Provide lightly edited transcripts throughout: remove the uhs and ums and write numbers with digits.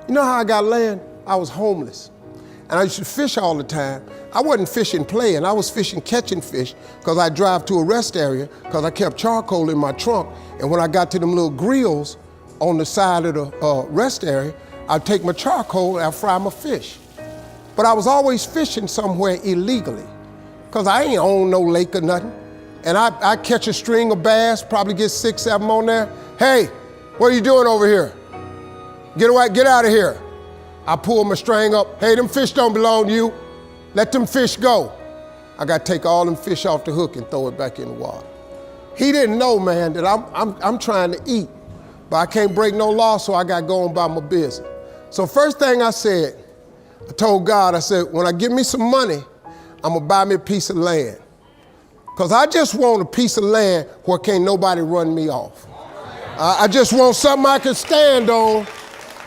You know how I got land? I was homeless. And I used to fish all the time. I wasn't fishing playing, I was fishing catching fish because I drive to a rest area because I kept charcoal in my trunk. And when I got to them little grills on the side of the rest area, I'd take my charcoal and I'd fry my fish. But I was always fishing somewhere illegally because I ain't own no lake or nothing. And I catch a string of bass, probably get 6, 7 on there. Hey, what are you doing over here? Get away, get out of here. I pull my string up. Hey, them fish don't belong to you. Let them fish go. I got to take all them fish off the hook and throw it back in the water. He didn't know, man, that I'm trying to eat, but I can't break no law, so I got to go on by my business. So first thing I said, I told God, I said, when I get me some money, I'm going to buy me a piece of land. Because I just want a piece of land where can't nobody run me off. I just want something I can stand on.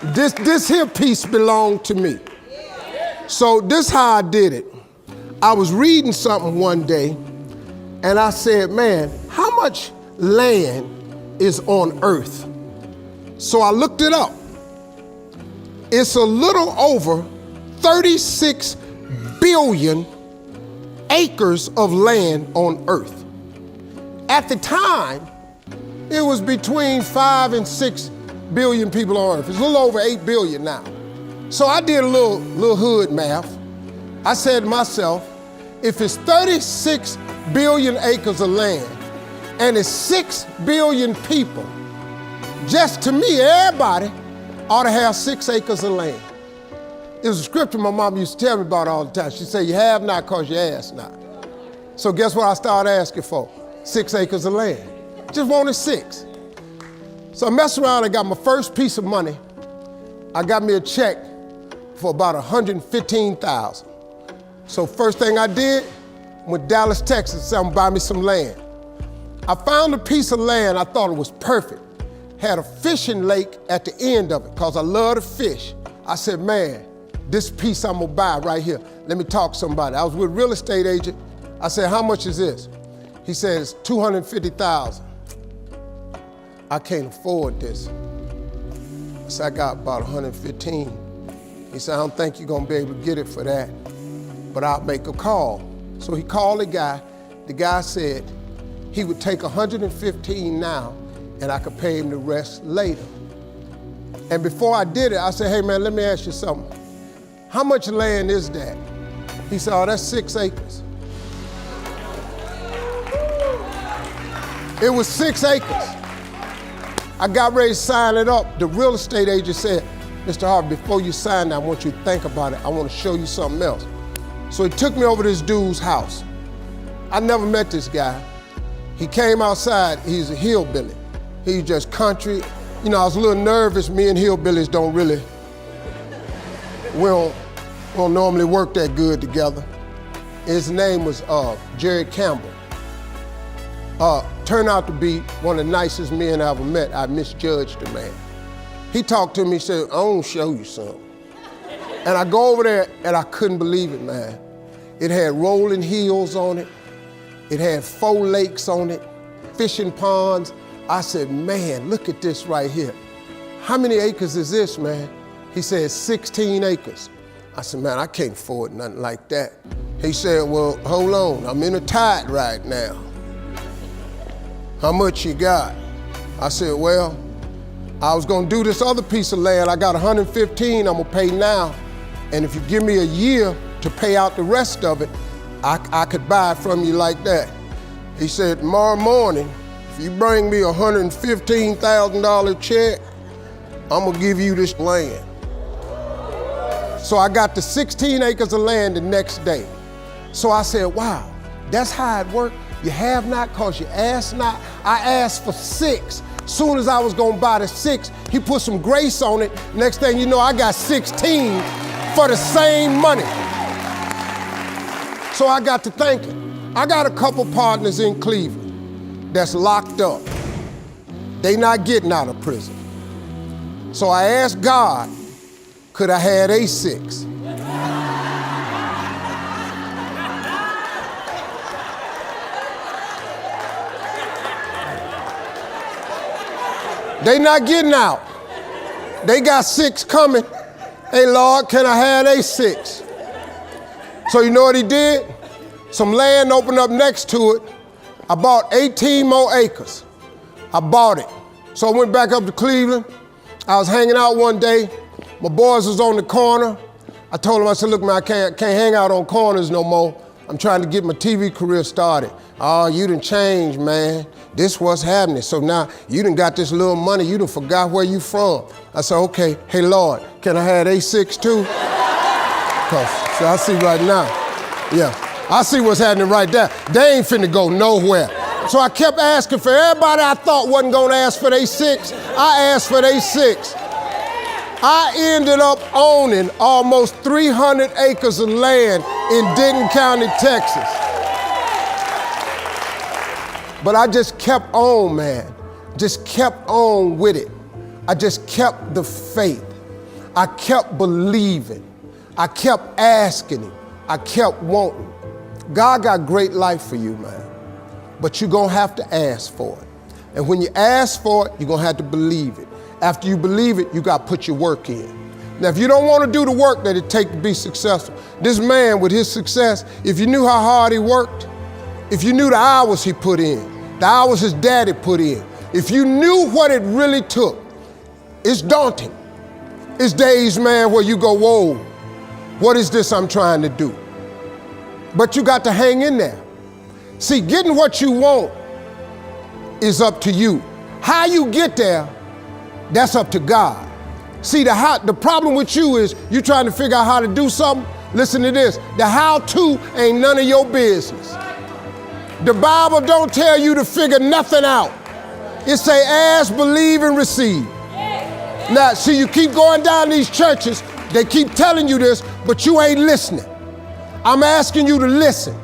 This here piece belonged to me. So this how I did it. I was reading something one day and I said, man, how much land is on earth? So I looked it up. It's a little over 36 billion acres of land on earth. At the time, it was between 5 and 6 billion people on earth. It's a little over 8 billion now. So I did a little hood math. I said to myself, if it's 36 billion acres of land and it's 6 billion people, just to me, everybody ought to have 6 acres of land. It was a scripture my mom used to tell me about all the time. She said, you have not because you ask not. So guess what I started asking for? 6 acres of land. Just wanted 6. So I messed around and got my first piece of money. I got me a check for about $115,000. So first thing I did, went to Dallas, Texas, said I'm gonna buy me some land. I found a piece of land, I thought it was perfect. Had a fishing lake at the end of it, because I love to fish. I said, man, this piece I'm gonna buy right here. Let me talk to somebody. I was with a real estate agent. I said, how much is this? He says, $250,000. I can't afford this. I said, I got about 115. He said, I don't think you're gonna be able to get it for that, but I'll make a call. So he called the guy. The guy said he would take 115 now and I could pay him the rest later. And before I did it, I said, hey man, let me ask you something. How much land is that? He said, oh, that's 6 acres. It was 6 acres. I got ready to sign it up. The real estate agent said, Mr. Harvey, before you sign that, I want you to think about it. I want to show you something else. So he took me over to this dude's house. I never met this guy. He came outside, he's a hillbilly. He's just country. You know, I was a little nervous. Me and hillbillies don't really, we don't normally work that good together. His name was Jerry Campbell. Turned out to be one of the nicest men I ever met. I misjudged the man. He talked to me, he said, I want to show you something. And I go over there and I couldn't believe it, man. It had rolling hills on it. It had 4 lakes on it, fishing ponds. I said, man, look at this right here. How many acres is this, man? He said, 16 acres. I said, man, I can't afford nothing like that. He said, well, hold on, I'm in a tide right now. How much you got? I said, well, I was gonna do this other piece of land. I got 115 I'm gonna pay now. And if you give me a year to pay out the rest of it, I could buy it from you like that. He said, tomorrow morning, if you bring me a $115,000 check, I'm gonna give you this land. So I got the 16 acres of land the next day. So I said, wow, that's how it worked. You have not because you ask not. I asked for 6. Soon as I was gonna buy the 6, he put some grace on it. Next thing you know, I got 16 for the same money. So I got to thinking, I got a couple partners in Cleveland that's locked up. They not getting out of prison. So I asked God, could I have a 6? They not getting out. They got 6 coming. Hey, Lord, can I have A6? So you know what he did? Some land opened up next to it. I bought 18 more acres. I bought it. So I went back up to Cleveland. I was hanging out one day. My boys was on the corner. I told them, I said, look, man, I can't hang out on corners no more. I'm trying to get my TV career started. Oh, you done changed, man. This what's happening. So now you done got this little money. You done forgot where you from. I said, okay, hey, Lord, can I have A6 too? So I see right now, yeah, I see what's happening right there. They ain't finna go nowhere. So I kept asking for everybody I thought wasn't gonna ask for A6, I asked for A6. I ended up owning almost 300 acres of land in Denton County, Texas. But I just kept on, man. Just kept on with it. I just kept the faith. I kept believing. I kept asking him. I kept wanting. God got great life for you, man. But you're gonna have to ask for it. And when you ask for it, you're gonna have to believe it. After you believe it, you gotta put your work in. Now, if you don't wanna do the work that it takes to be successful, this man with his success, if you knew how hard he worked, if you knew the hours he put in, the hours his daddy put in, if you knew what it really took, it's daunting. It's days, man, where you go, whoa, what is this I'm trying to do? But you got to hang in there. See, getting what you want is up to you. How you get there, that's up to God. See, the problem with you is you trying to figure out how to do something. Listen to this, the how-to ain't none of your business. The Bible don't tell you to figure nothing out. It say ask, believe, and receive. Now, see, you keep going down these churches, they keep telling you this, but you ain't listening. I'm asking you to listen.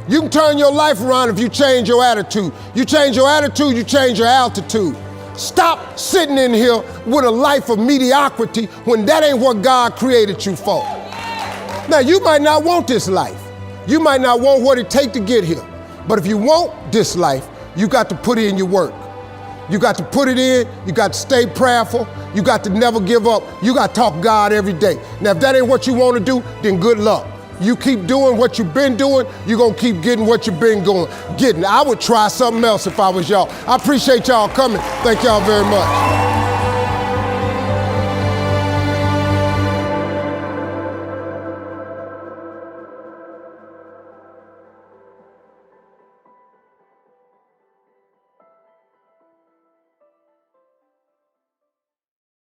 You can turn your life around if you change your attitude. You change your attitude, you change your altitude. Stop sitting in here with a life of mediocrity when that ain't what God created you for. Now, you might not want this life. You might not want what it takes to get here. But if you want this life, you got to put in your work. You got to put it in, you got to stay prayerful, you got to never give up, you got to talk God every day. Now, if that ain't what you want to do, then good luck. You keep doing what you've been doing, you're going to keep getting what you've been getting. I would try something else if I was y'all. I appreciate y'all coming. Thank y'all very much.